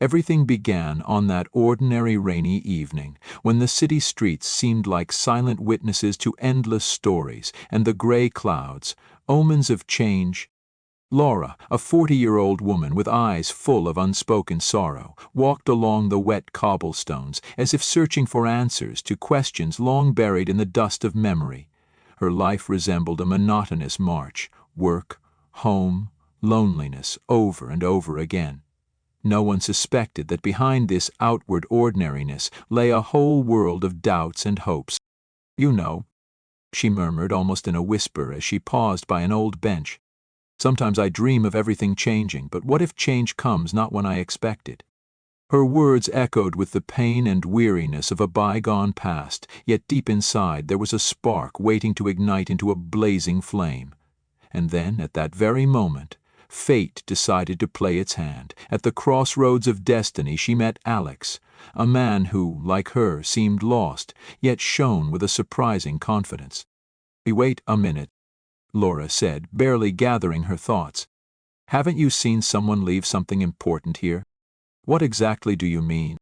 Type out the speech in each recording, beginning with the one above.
Everything began on that ordinary rainy evening, when the city streets seemed like silent witnesses to endless stories, and the gray clouds, omens of change. Laura, a 40-year-old woman with eyes full of unspoken sorrow, walked along the wet cobblestones as if searching for answers to questions long buried in the dust of memory. Her life resembled a monotonous march, work, home, loneliness, over and over again. No one suspected that behind this outward ordinariness lay a whole world of doubts and hopes. "You know," she murmured almost in a whisper as she paused by an old bench. "Sometimes I dream of everything changing, but what if change comes not when I expect it?" Her words echoed with the pain and weariness of a bygone past, yet deep inside there was a spark waiting to ignite into a blazing flame. And then, at that very moment, fate decided to play its hand. At the crossroads of destiny she met Alex, a man who, like her, seemed lost, yet shone with a surprising confidence. "Wait a minute," Laura said, barely gathering her thoughts. "Haven't you seen someone leave something important here?" "What exactly do you mean?"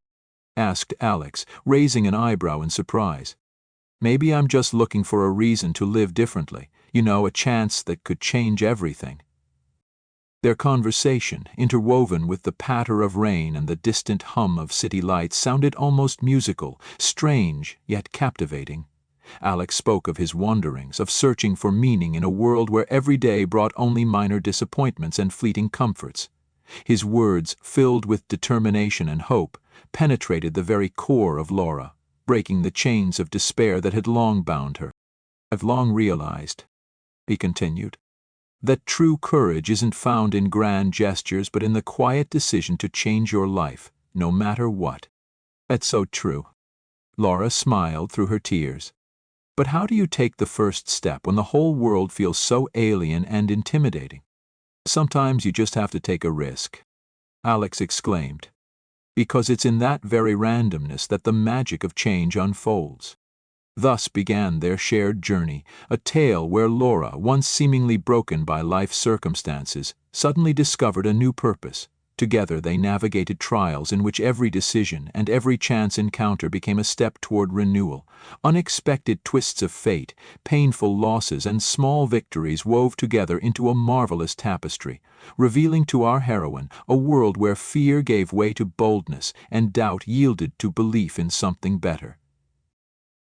asked Alex, raising an eyebrow in surprise. "Maybe I'm just looking for a reason to live differently, a chance that could change everything." Their conversation, interwoven with the patter of rain and the distant hum of city lights, sounded almost musical, strange yet captivating. Alex spoke of his wanderings, of searching for meaning in a world where every day brought only minor disappointments and fleeting comforts. His words, filled with determination and hope, penetrated the very core of Laura, breaking the chains of despair that had long bound her. "I've long realized," he continued, "that true courage isn't found in grand gestures but in the quiet decision to change your life, no matter what." "That's so true." Laura smiled through her tears. "But how do you take the first step when the whole world feels so alien and intimidating?" "Sometimes you just have to take a risk," Alex exclaimed, "because it's in that very randomness that the magic of change unfolds." Thus began their shared journey, a tale where Laura, once seemingly broken by life's circumstances, suddenly discovered a new purpose. Together they navigated trials in which every decision and every chance encounter became a step toward renewal. Unexpected twists of fate, painful losses, and small victories wove together into a marvelous tapestry, revealing to our heroine a world where fear gave way to boldness and doubt yielded to belief in something better.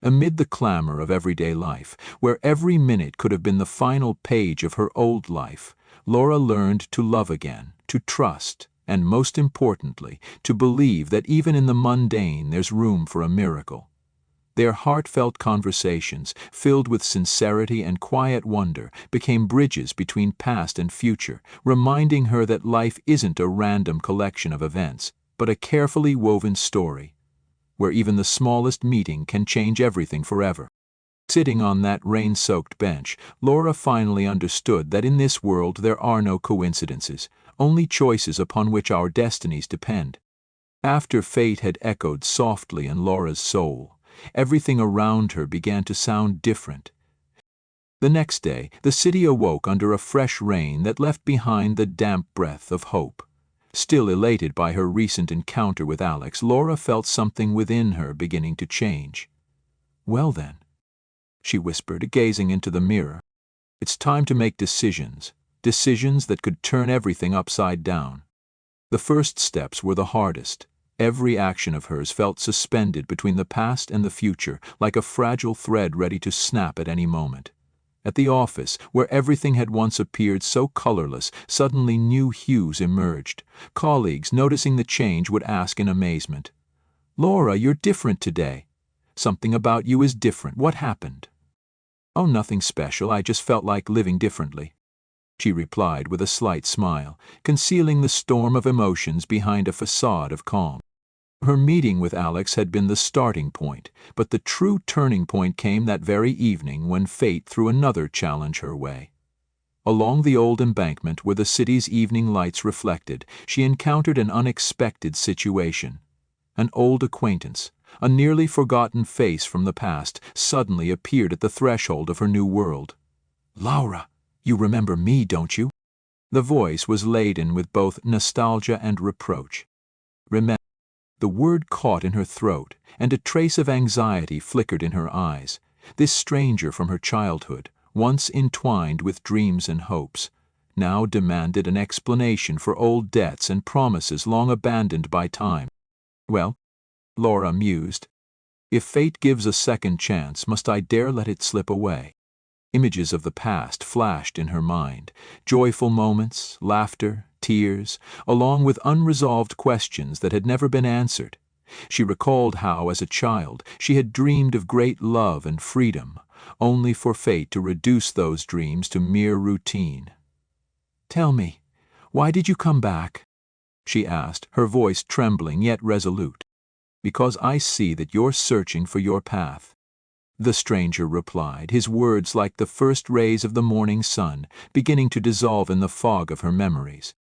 Amid the clamor of everyday life, where every minute could have been the final page of her old life, Laura learned to love again, to trust, and most importantly, to believe that even in the mundane there's room for a miracle. Their heartfelt conversations, filled with sincerity and quiet wonder, became bridges between past and future, reminding her that life isn't a random collection of events, but a carefully woven story, where even the smallest meeting can change everything forever. Sitting on that rain-soaked bench, Laura finally understood that in this world there are no coincidences, only choices upon which our destinies depend. After fate had echoed softly in Laura's soul, everything around her began to sound different. The next day, the city awoke under a fresh rain that left behind the damp breath of hope. Still elated by her recent encounter with Alex, Laura felt something within her beginning to change. "Well then," she whispered, gazing into the mirror, "it's time to make decisions that could turn everything upside down." The first steps were the hardest. Every action of hers felt suspended between the past and the future, like a fragile thread ready to snap at any moment. At the office, where everything had once appeared so colorless, suddenly new hues emerged. Colleagues, noticing the change, would ask in amazement, "Laura, you're different today. Something about you is different. What happened?" "Oh, nothing special. I just felt like living differently," she replied with a slight smile, concealing the storm of emotions behind a facade of calm. Her meeting with Alex had been the starting point, but the true turning point came that very evening when fate threw another challenge her way. Along the old embankment where the city's evening lights reflected, she encountered an unexpected situation. An old acquaintance, a nearly forgotten face from the past, suddenly appeared at the threshold of her new world. "Laura, you remember me, don't you?" The voice was laden with both nostalgia and reproach. Remember. The word caught in her throat, and a trace of anxiety flickered in her eyes. This stranger from her childhood, once entwined with dreams and hopes, now demanded an explanation for old debts and promises long abandoned by time. Well, Laura mused, if fate gives a second chance, must I dare let it slip away? Images of the past flashed in her mind, joyful moments, laughter, tears, along with unresolved questions that had never been answered. She recalled how, as a child, she had dreamed of great love and freedom, only for fate to reduce those dreams to mere routine. "Tell me, why did you come back?" she asked, her voice trembling yet resolute. "Because I see that you're searching for your path," the stranger replied, his words like the first rays of the morning sun, beginning to dissolve in the fog of her memories.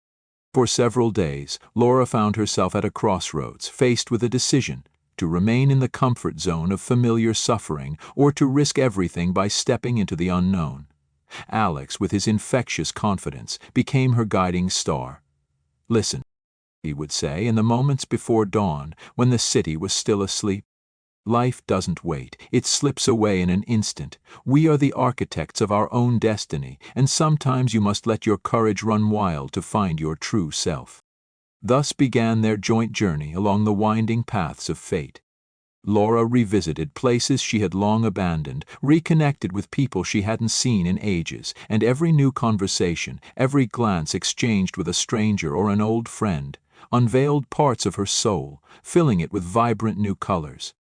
For several days, Laura found herself at a crossroads, faced with a decision: to remain in the comfort zone of familiar suffering, or to risk everything by stepping into the unknown. Alex, with his infectious confidence, became her guiding star. "Listen," he would say in the moments before dawn, when the city was still asleep. "Life doesn't wait, it slips away in an instant. We are the architects of our own destiny, and sometimes you must let your courage run wild to find your true self." Thus began their joint journey along the winding paths of fate. Laura revisited places she had long abandoned, reconnected with people she hadn't seen in ages, and every new conversation, every glance exchanged with a stranger or an old friend, unveiled parts of her soul, filling it with vibrant new colors.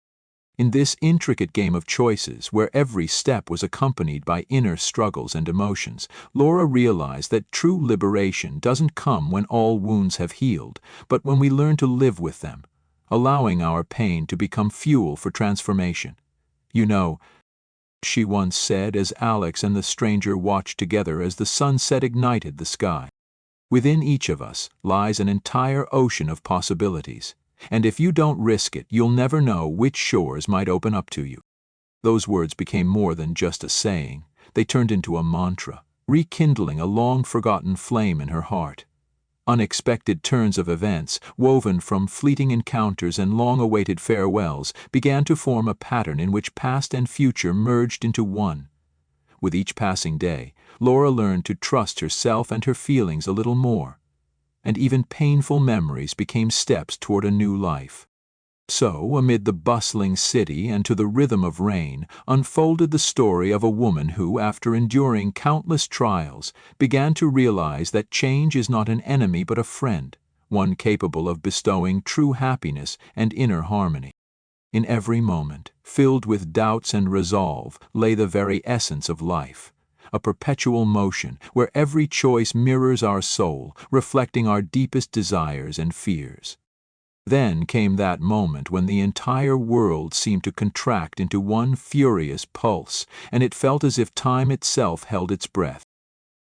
In this intricate game of choices, where every step was accompanied by inner struggles and emotions, Laura realized that true liberation doesn't come when all wounds have healed, but when we learn to live with them, allowing our pain to become fuel for transformation. "You know," she once said as Alex and the stranger watched together as the sunset ignited the sky, "within each of us lies an entire ocean of possibilities. And if you don't risk it, you'll never know which shores might open up to you." Those words became more than just a saying. They turned into a mantra, rekindling a long-forgotten flame in her heart. Unexpected turns of events, woven from fleeting encounters and long-awaited farewells, began to form a pattern in which past and future merged into one. With each passing day, Laura learned to trust herself and her feelings a little more, and even painful memories became steps toward a new life. So, amid the bustling city and to the rhythm of rain, unfolded the story of a woman who, after enduring countless trials, began to realize that change is not an enemy but a friend, one capable of bestowing true happiness and inner harmony. In every moment, filled with doubts and resolve, lay the very essence of life, a perpetual motion where every choice mirrors our soul, reflecting our deepest desires and fears. Then came that moment when the entire world seemed to contract into one furious pulse, and it felt as if time itself held its breath.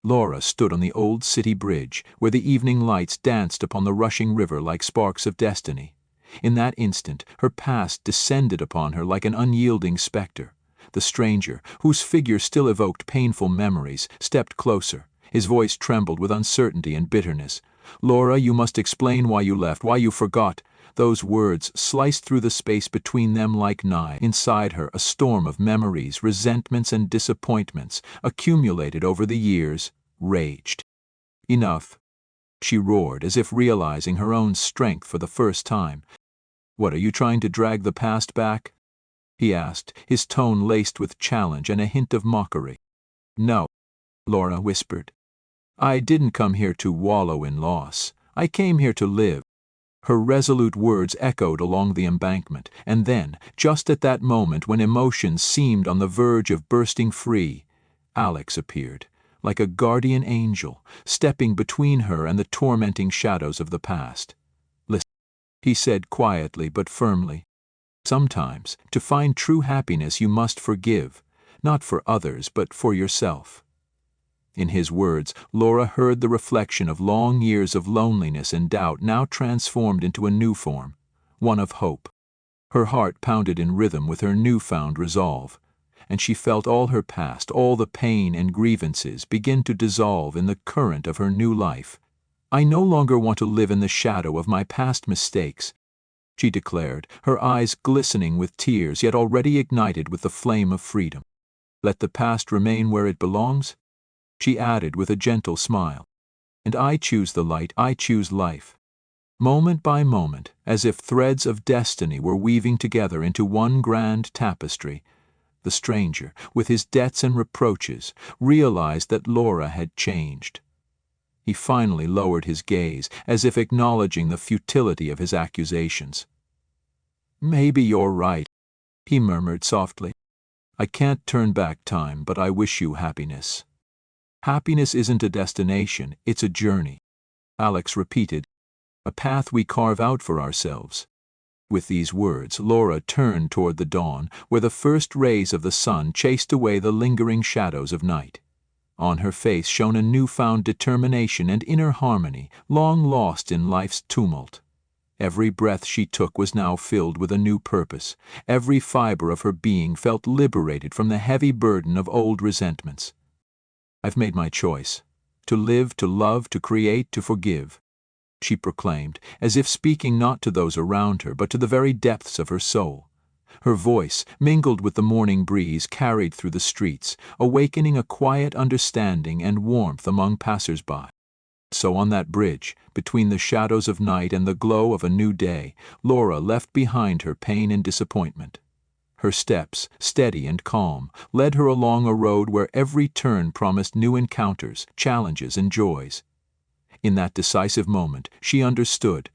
Laura stood on the old city bridge, where the evening lights danced upon the rushing river like sparks of destiny. In that instant, her past descended upon her like an unyielding specter. The stranger, whose figure still evoked painful memories, stepped closer. His voice trembled with uncertainty and bitterness. "Laura, you must explain why you left, why you forgot." Those words sliced through the space between them like knives. Inside her, a storm of memories, resentments, and disappointments, accumulated over the years, raged. "Enough," she roared, as if realizing her own strength for the first time. "What, are you trying to drag the past back?" he asked, his tone laced with challenge and a hint of mockery. "No," Laura whispered. "I didn't come here to wallow in loss. I came here to live." Her resolute words echoed along the embankment, and then, just at that moment when emotions seemed on the verge of bursting free, Alex appeared, like a guardian angel, stepping between her and the tormenting shadows of the past. "Listen," he said quietly but firmly. "Sometimes, to find true happiness, you must forgive, not for others but for yourself." In his words, Laura heard the reflection of long years of loneliness and doubt now transformed into a new form, one of hope. Her heart pounded in rhythm with her newfound resolve, and she felt all her past, all the pain and grievances begin to dissolve in the current of her new life. "I no longer want to live in the shadow of my past mistakes. she declared, her eyes glistening with tears yet already ignited with the flame of freedom. Let the past remain where it belongs, she added with a gentle smile. And I choose the light, I choose life. Moment by moment, as if threads of destiny were weaving together into one grand tapestry, the stranger, with his debts and reproaches, realized that Laura had changed. He finally lowered his gaze, as if acknowledging the futility of his accusations. "Maybe you're right," he murmured softly. "I can't turn back time, but I wish you happiness." "Happiness isn't a destination, it's a journey," Alex repeated, "a path we carve out for ourselves." With these words, Laura turned toward the dawn, where the first rays of the sun chased away the lingering shadows of night. On her face shone a newfound determination and inner harmony, long lost in life's tumult. Every breath she took was now filled with a new purpose. Every fiber of her being felt liberated from the heavy burden of old resentments. "I've made my choice. To live, to love, to create, to forgive," she proclaimed, as if speaking not to those around her, but to the very depths of her soul. Her voice, mingled with the morning breeze, carried through the streets, awakening a quiet understanding and warmth among passers-by. So on that bridge, between the shadows of night and the glow of a new day, Laura left behind her pain and disappointment. Her steps, steady and calm, led her along a road where every turn promised new encounters, challenges, and joys. In that decisive moment, she understood.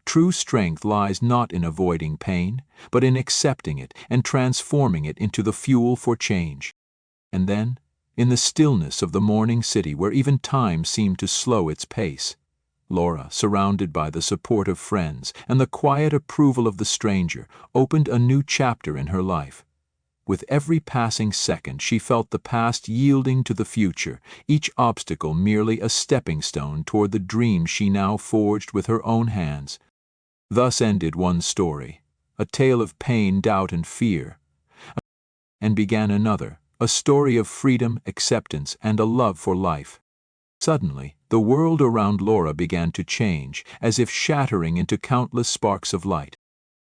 True strength lies not in avoiding pain, but in accepting it and transforming it into the fuel for change. And then, in the stillness of the morning city where even time seemed to slow its pace, Laura, surrounded by the support of friends and the quiet approval of the stranger, opened a new chapter in her life. With every passing second she felt the past yielding to the future, each obstacle merely a stepping stone toward the dream she now forged with her own hands. Thus ended one story, a tale of pain, doubt, and fear, and began another, a story of freedom, acceptance, and a love for life. Suddenly, the world around Laura began to change, as if shattering into countless sparks of light.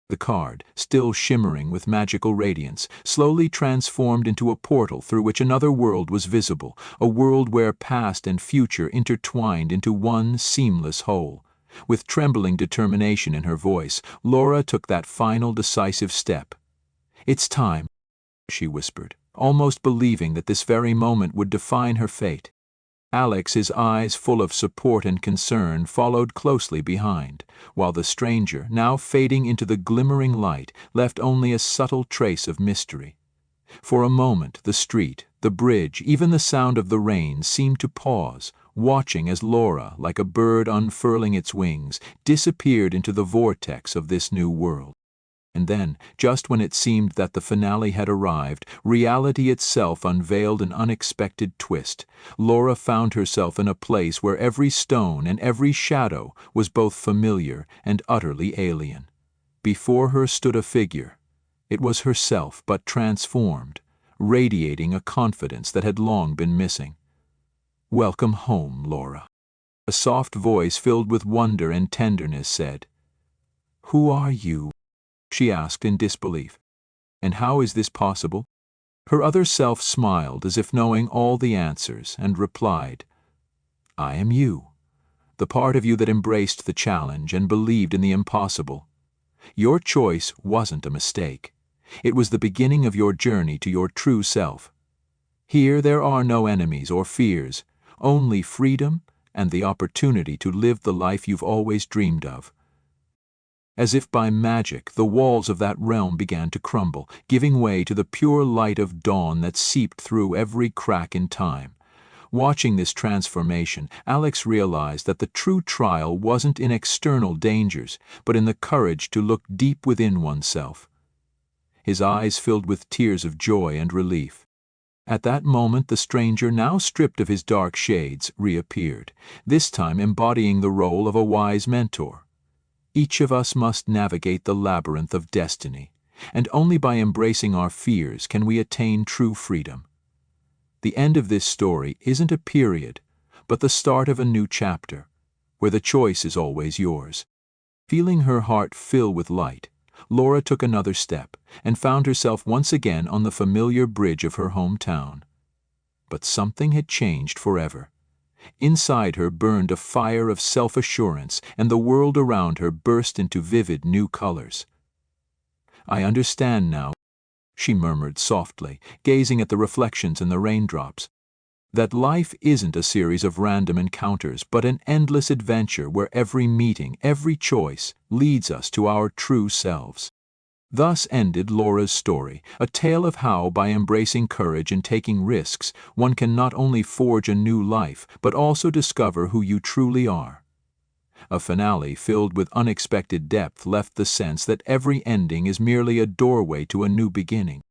The card, still shimmering with magical radiance, slowly transformed into a portal through which another world was visible, a world where past and future intertwined into one seamless whole. With trembling determination in her voice, Laura took that final decisive step. "It's time," she whispered, almost believing that this very moment would define her fate. Alex, his eyes full of support and concern, followed closely behind, while the stranger, now fading into the glimmering light, left only a subtle trace of mystery. For a moment the street, the bridge, even the sound of the rain seemed to pause, watching as Laura, like a bird unfurling its wings, disappeared into the vortex of this new world. And then, just when it seemed that the finale had arrived, reality itself unveiled an unexpected twist. Laura found herself in a place where every stone and every shadow was both familiar and utterly alien. Before her stood a figure. It was herself, but transformed, radiating a confidence that had long been missing. "Welcome home, Laura," a soft voice filled with wonder and tenderness said. "Who are you?" she asked in disbelief. "And how is this possible?" Her other self smiled as if knowing all the answers and replied, "I am you, the part of you that embraced the challenge and believed in the impossible. Your choice wasn't a mistake. It was the beginning of your journey to your true self. Here there are no enemies or fears, only freedom and the opportunity to live the life you've always dreamed of." As if by magic, the walls of that realm began to crumble, giving way to the pure light of dawn that seeped through every crack in time. Watching this transformation, Alex realized that the true trial wasn't in external dangers, but in the courage to look deep within oneself. His eyes filled with tears of joy and relief. At that moment the stranger, now stripped of his dark shades, reappeared, this time embodying the role of a wise mentor. Each of us must navigate the labyrinth of destiny, and only by embracing our fears can we attain true freedom. The end of this story isn't a period, but the start of a new chapter, where the choice is always yours. Feeling her heart fill with light, Laura took another step and found herself once again on the familiar bridge of her hometown. But something had changed forever. Inside her burned a fire of self-assurance, and the world around her burst into vivid new colors. "I understand now," she murmured softly, gazing at the reflections in the raindrops, "that life isn't a series of random encounters, but an endless adventure where every meeting, every choice, leads us to our true selves." Thus ended Laura's story, a tale of how, by embracing courage and taking risks, one can not only forge a new life, but also discover who you truly are. A finale filled with unexpected depth left the sense that every ending is merely a doorway to a new beginning.